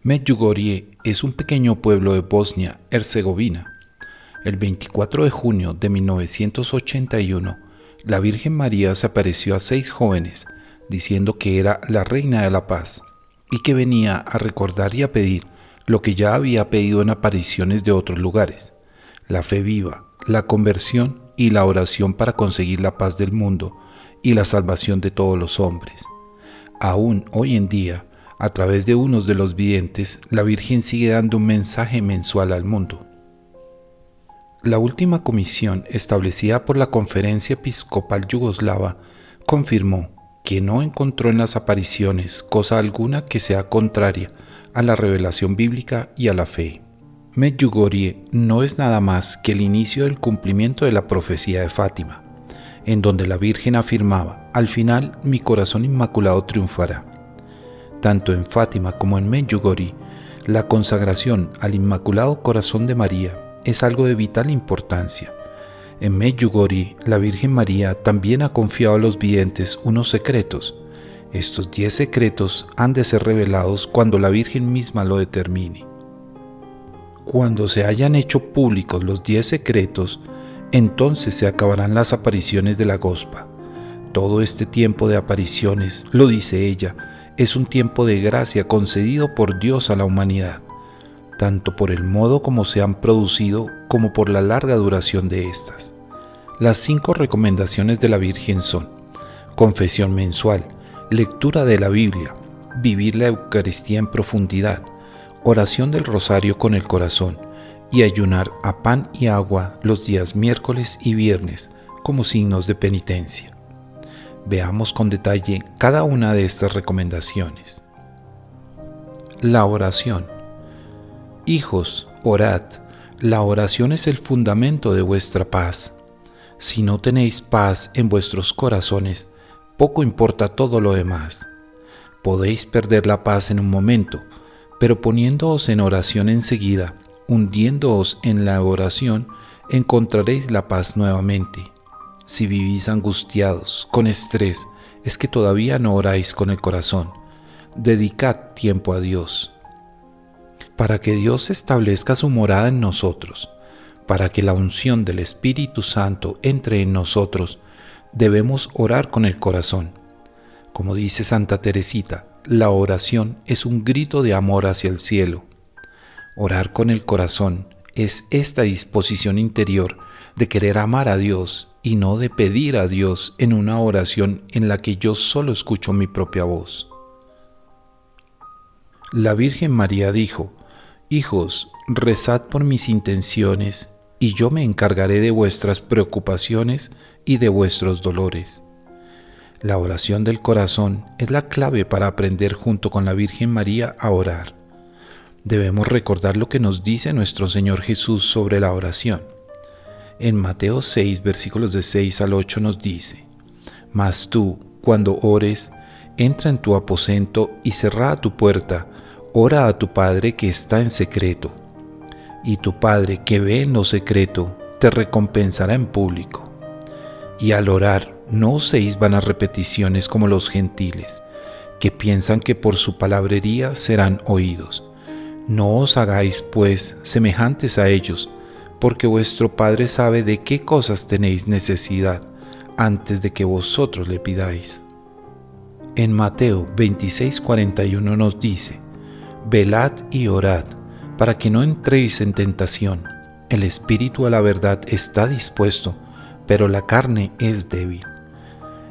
Medjugorje es un pequeño pueblo de Bosnia-Herzegovina. El 24 de junio de 1981, la Virgen María se apareció a 6 jóvenes diciendo que era la Reina de la Paz y que venía a recordar y a pedir lo que ya había pedido en apariciones de otros lugares: la fe viva, la conversión y la oración para conseguir la paz del mundo y la salvación de todos los hombres. Aún hoy en día, a través de unos de los videntes, la Virgen sigue dando un mensaje mensual al mundo. La última comisión establecida por la Conferencia Episcopal Yugoslava confirmó que no encontró en las apariciones cosa alguna que sea contraria a la revelación bíblica y a la fe. Medjugorje no es nada más que el inicio del cumplimiento de la profecía de Fátima, en donde la Virgen afirmaba: al final mi corazón inmaculado triunfará. Tanto en Fátima como en Medjugorje, la consagración al Inmaculado Corazón de María es algo de vital importancia. En Medjugorje, la Virgen María también ha confiado a los videntes unos secretos. Estos 10 secretos han de ser revelados cuando la Virgen misma lo determine. Cuando se hayan hecho públicos los 10 secretos, entonces se acabarán las apariciones de la Gospa. Todo este tiempo de apariciones, lo dice ella, es un tiempo de gracia concedido por Dios a la humanidad, tanto por el modo como se han producido como por la larga duración de estas. Las 5 recomendaciones de la Virgen son: confesión mensual, lectura de la Biblia, vivir la Eucaristía en profundidad, oración del rosario con el corazón y ayunar a pan y agua los días miércoles y viernes como signos de penitencia. Veamos con detalle cada una de estas recomendaciones. La oración. Hijos, orad. La oración es el fundamento de vuestra paz. Si no tenéis paz en vuestros corazones, poco importa todo lo demás. Podéis perder la paz en un momento, pero poniéndoos en oración enseguida, hundiéndoos en la oración, encontraréis la paz nuevamente. Si vivís angustiados, con estrés, es que todavía no oráis con el corazón. Dedicad tiempo a Dios. Para que Dios establezca su morada en nosotros, para que la unción del Espíritu Santo entre en nosotros, debemos orar con el corazón. Como dice Santa Teresita, la oración es un grito de amor hacia el cielo. Orar con el corazón es esta disposición interior de querer amar a Dios y no de pedir a Dios en una oración en la que yo solo escucho mi propia voz. La Virgen María dijo: hijos, rezad por mis intenciones y yo me encargaré de vuestras preocupaciones y de vuestros dolores. La oración del corazón es la clave para aprender junto con la Virgen María a orar. Debemos recordar lo que nos dice nuestro Señor Jesús sobre la oración. En Mateo 6, versículos de 6 al 8 nos dice: mas tú, cuando ores, entra en tu aposento y cerrada tu puerta, ora a tu Padre que está en secreto. Y tu Padre que ve en lo secreto, te recompensará en público. Y al orar, no uséis vanas repeticiones como los gentiles, que piensan que por su palabrería serán oídos. No os hagáis, pues, semejantes a ellos, porque vuestro Padre sabe de qué cosas tenéis necesidad antes de que vosotros le pidáis. En Mateo 26:41 nos dice: velad y orad, para que no entréis en tentación. El espíritu a la verdad está dispuesto, pero la carne es débil.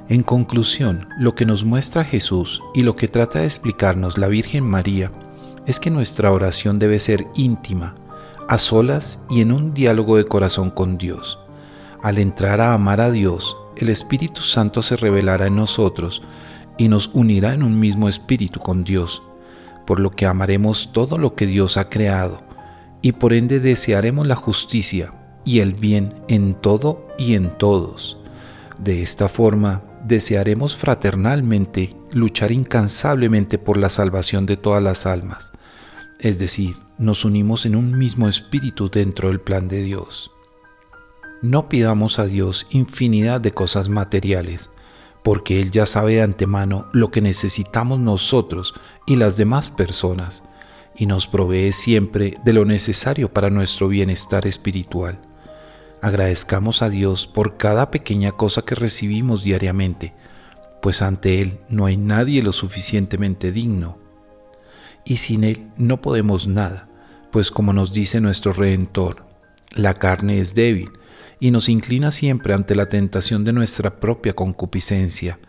En conclusión, lo que nos muestra Jesús y lo que trata de explicarnos la Virgen María es que nuestra oración debe ser íntima, a solas y en un diálogo de corazón con Dios. Al entrar a amar a Dios, el Espíritu Santo se revelará en nosotros y nos unirá en un mismo espíritu con Dios, por lo que amaremos todo lo que Dios ha creado y por ende desearemos la justicia y el bien en todo y en todos. De esta forma, desearemos fraternalmente luchar incansablemente por la salvación de todas las almas, es decir, nos unimos en un mismo espíritu dentro del plan de Dios. No pidamos a Dios infinidad de cosas materiales, porque Él ya sabe de antemano lo que necesitamos nosotros y las demás personas, y nos provee siempre de lo necesario para nuestro bienestar espiritual. Agradezcamos a Dios por cada pequeña cosa que recibimos diariamente, pues ante Él no hay nadie lo suficientemente digno. Y sin Él no podemos nada, pues como nos dice nuestro Redentor, la carne es débil y nos inclina siempre ante la tentación de nuestra propia concupiscencia,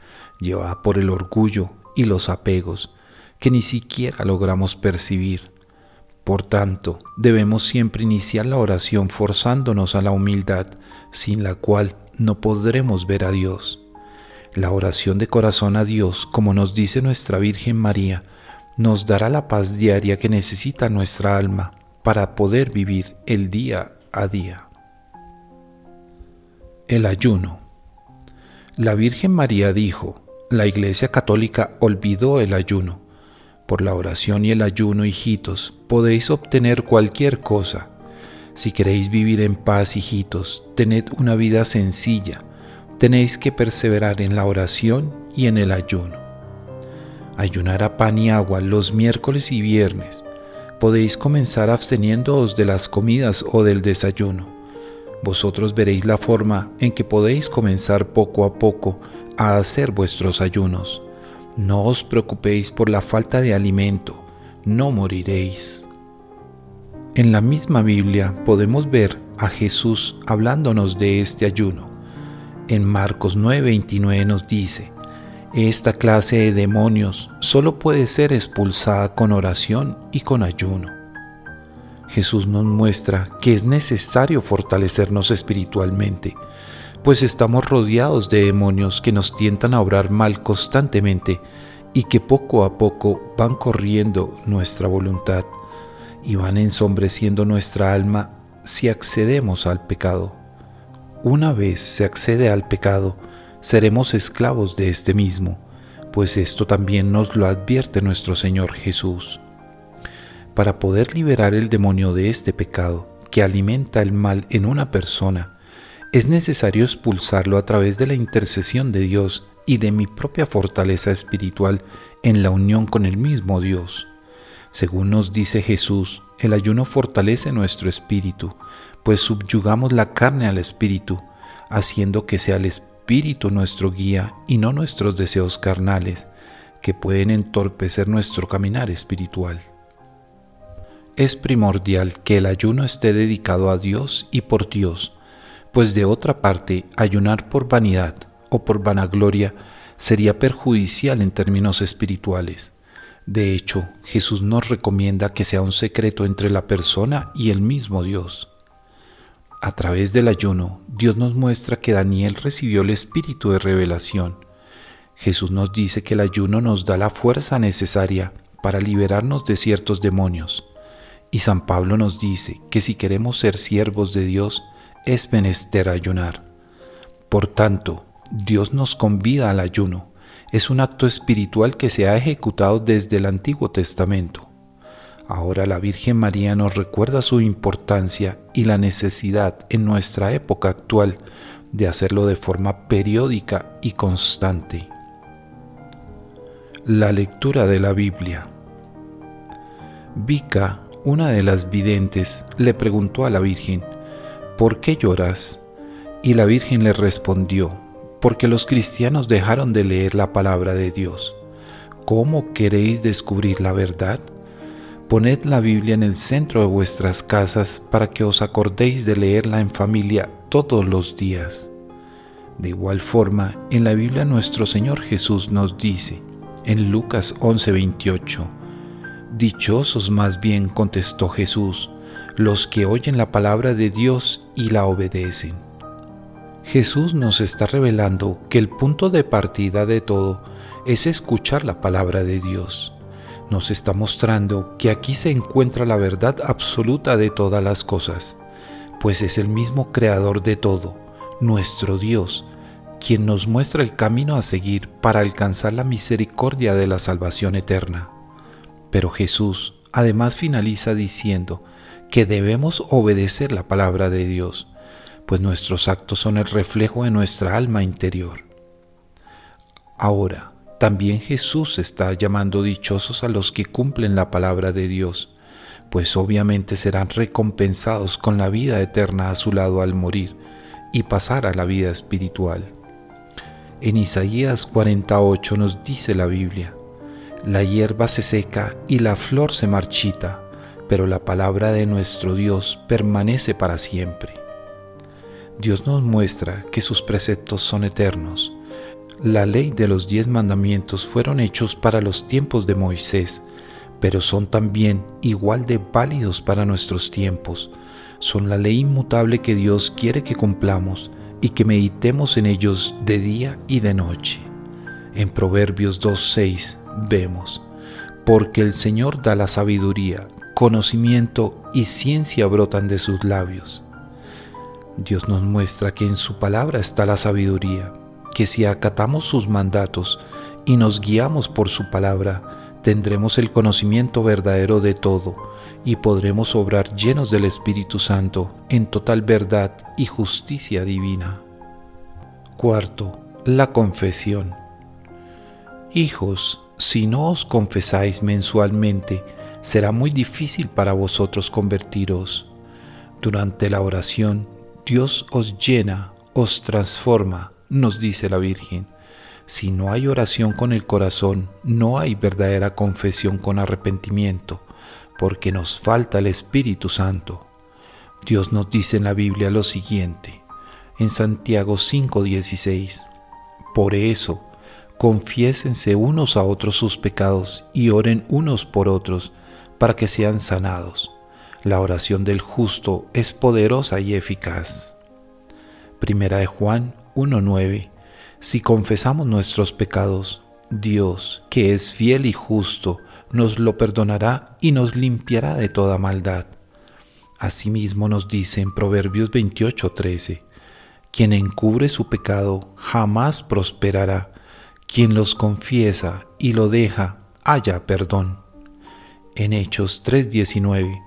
llevada por el orgullo y los apegos que ni siquiera logramos percibir. Por tanto, debemos siempre iniciar la oración forzándonos a la humildad, sin la cual no podremos ver a Dios. La oración de corazón a Dios, como nos dice nuestra Virgen María, nos dará la paz diaria que necesita nuestra alma para poder vivir el día a día. El ayuno. La Virgen María dijo: la Iglesia Católica olvidó el ayuno. Por la oración y el ayuno, hijitos, podéis obtener cualquier cosa. Si queréis vivir en paz, hijitos, tened una vida sencilla. Tenéis que perseverar en la oración y en el ayuno. Ayunar a pan y agua los miércoles y viernes. Podéis comenzar absteniéndoos de las comidas o del desayuno. Vosotros veréis la forma en que podéis comenzar poco a poco a hacer vuestros ayunos. No os preocupéis por la falta de alimento, no moriréis. En la misma Biblia podemos ver a Jesús hablándonos de este ayuno. En Marcos 9:29 nos dice: esta clase de demonios solo puede ser expulsada con oración y con ayuno. Jesús nos muestra que es necesario fortalecernos espiritualmente, pues estamos rodeados de demonios que nos tientan a obrar mal constantemente y que poco a poco van corriendo nuestra voluntad y van ensombreciendo nuestra alma si accedemos al pecado. Una vez se accede al pecado, seremos esclavos de este mismo, pues esto también nos lo advierte nuestro Señor Jesús. Para poder liberar el demonio de este pecado que alimenta el mal en una persona, es necesario expulsarlo a través de la intercesión de Dios y de mi propia fortaleza espiritual en la unión con el mismo Dios. Según nos dice Jesús, el ayuno fortalece nuestro espíritu, pues subyugamos la carne al espíritu, haciendo que sea el espíritu nuestro guía y no nuestros deseos carnales, que pueden entorpecer nuestro caminar espiritual. Es primordial que el ayuno esté dedicado a Dios y por Dios, pues de otra parte, ayunar por vanidad o por vanagloria sería perjudicial en términos espirituales. De hecho, Jesús nos recomienda que sea un secreto entre la persona y el mismo Dios. A través del ayuno, Dios nos muestra que Daniel recibió el espíritu de revelación. Jesús nos dice que el ayuno nos da la fuerza necesaria para liberarnos de ciertos demonios. Y San Pablo nos dice que si queremos ser siervos de Dios, es menester ayunar. Por tanto, Dios nos convida al ayuno. Es un acto espiritual que se ha ejecutado desde el Antiguo Testamento. Ahora la Virgen María nos recuerda su importancia y la necesidad en nuestra época actual de hacerlo de forma periódica y constante. La lectura de la Biblia. Vica, una de las videntes, le preguntó a la Virgen: ¿por qué lloras? Y la Virgen le respondió: porque los cristianos dejaron de leer la palabra de Dios. ¿Cómo queréis descubrir la verdad? Poned la Biblia en el centro de vuestras casas para que os acordéis de leerla en familia todos los días. De igual forma, en la Biblia nuestro Señor Jesús nos dice, en Lucas 11:28, dichosos más bien, contestó Jesús, los que oyen la palabra de Dios y la obedecen. Jesús nos está revelando que el punto de partida de todo es escuchar la palabra de Dios. Nos está mostrando que aquí se encuentra la verdad absoluta de todas las cosas, pues es el mismo creador de todo, nuestro Dios, quien nos muestra el camino a seguir para alcanzar la misericordia de la salvación eterna. Pero Jesús además finaliza diciendo que debemos obedecer la palabra de Dios, pues nuestros actos son el reflejo de nuestra alma interior. Ahora, también Jesús está llamando dichosos a los que cumplen la palabra de Dios, pues obviamente serán recompensados con la vida eterna a su lado al morir y pasar a la vida espiritual. En Isaías 48 nos dice la Biblia: la hierba se seca y la flor se marchita, pero la palabra de nuestro Dios permanece para siempre. Dios nos muestra que sus preceptos son eternos. La ley de los 10 mandamientos fueron hechos para los tiempos de Moisés, pero son también igual de válidos para nuestros tiempos. Son la ley inmutable que Dios quiere que cumplamos y que meditemos en ellos de día y de noche. En Proverbios 2:6 vemos: porque el Señor da la sabiduría, conocimiento y ciencia brotan de sus labios. Dios nos muestra que en su palabra está la sabiduría, que si acatamos sus mandatos y nos guiamos por su palabra, tendremos el conocimiento verdadero de todo y podremos obrar llenos del Espíritu Santo en total verdad y justicia divina. Cuarto, la confesión. Hijos, si no os confesáis mensualmente, será muy difícil para vosotros convertiros. Durante la oración, Dios os llena, os transforma, nos dice la Virgen. Si no hay oración con el corazón, no hay verdadera confesión con arrepentimiento, porque nos falta el Espíritu Santo. Dios nos dice en la Biblia lo siguiente, en Santiago 5:16: por eso, confiésense unos a otros sus pecados y oren unos por otros para que sean sanados. La oración del justo es poderosa y eficaz. Primera de Juan 1:9: si confesamos nuestros pecados, Dios, que es fiel y justo, nos lo perdonará y nos limpiará de toda maldad. Asimismo nos dice en Proverbios 28:13: quien encubre su pecado jamás prosperará, quien los confiesa y lo deja, halla perdón. En Hechos 3:19: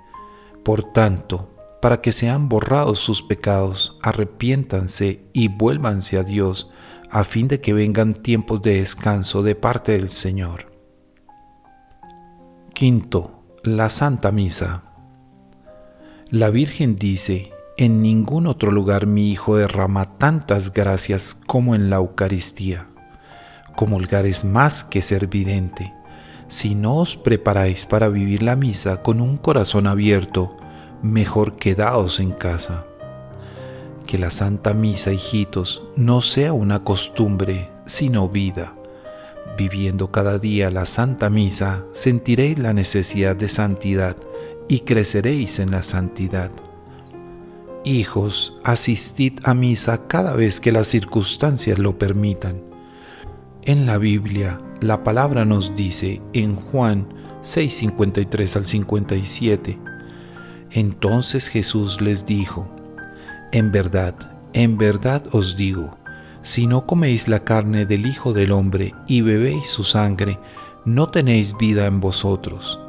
por tanto, para que sean borrados sus pecados, arrepiéntanse y vuélvanse a Dios, a fin de que vengan tiempos de descanso de parte del Señor. Quinto, la Santa Misa. La Virgen dice: en ningún otro lugar mi Hijo derrama tantas gracias como en la Eucaristía. Comulgar es más que ser vidente. Si no os preparáis para vivir la misa con un corazón abierto, mejor quedaos en casa. Que la Santa Misa, hijitos, no sea una costumbre, sino vida. Viviendo cada día la Santa Misa, sentiréis la necesidad de santidad y creceréis en la santidad. Hijos, asistid a misa cada vez que las circunstancias lo permitan. En la Biblia, la palabra nos dice en Juan 6:53 al 57: entonces Jesús les dijo: en verdad os digo, si no coméis la carne del Hijo del Hombre y bebéis su sangre, no tenéis vida en vosotros.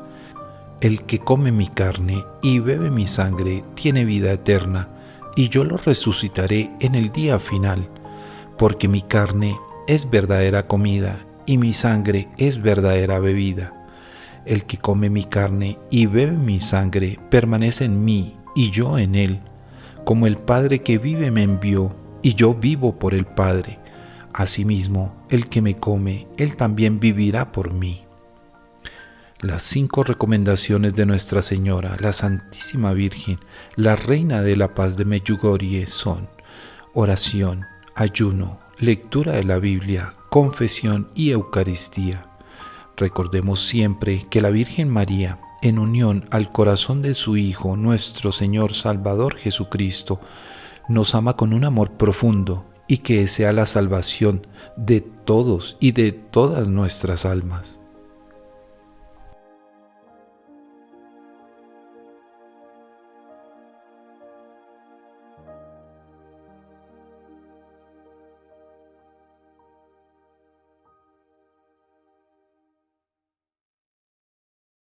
El que come mi carne y bebe mi sangre tiene vida eterna, y yo lo resucitaré en el día final, porque mi carne es verdadera comida y mi sangre es verdadera bebida. El que come mi carne y bebe mi sangre permanece en mí y yo en él. Como el Padre que vive me envió, y yo vivo por el Padre, asimismo el que me come, él también vivirá por mí. Las 5 recomendaciones de Nuestra Señora, la Santísima Virgen, la Reina de la Paz de Medjugorje son: oración, ayuno, lectura de la Biblia, confesión y Eucaristía. Recordemos siempre que la Virgen María, en unión al corazón de su Hijo, nuestro Señor Salvador Jesucristo, nos ama con un amor profundo y que desea la salvación de todos y de todas nuestras almas.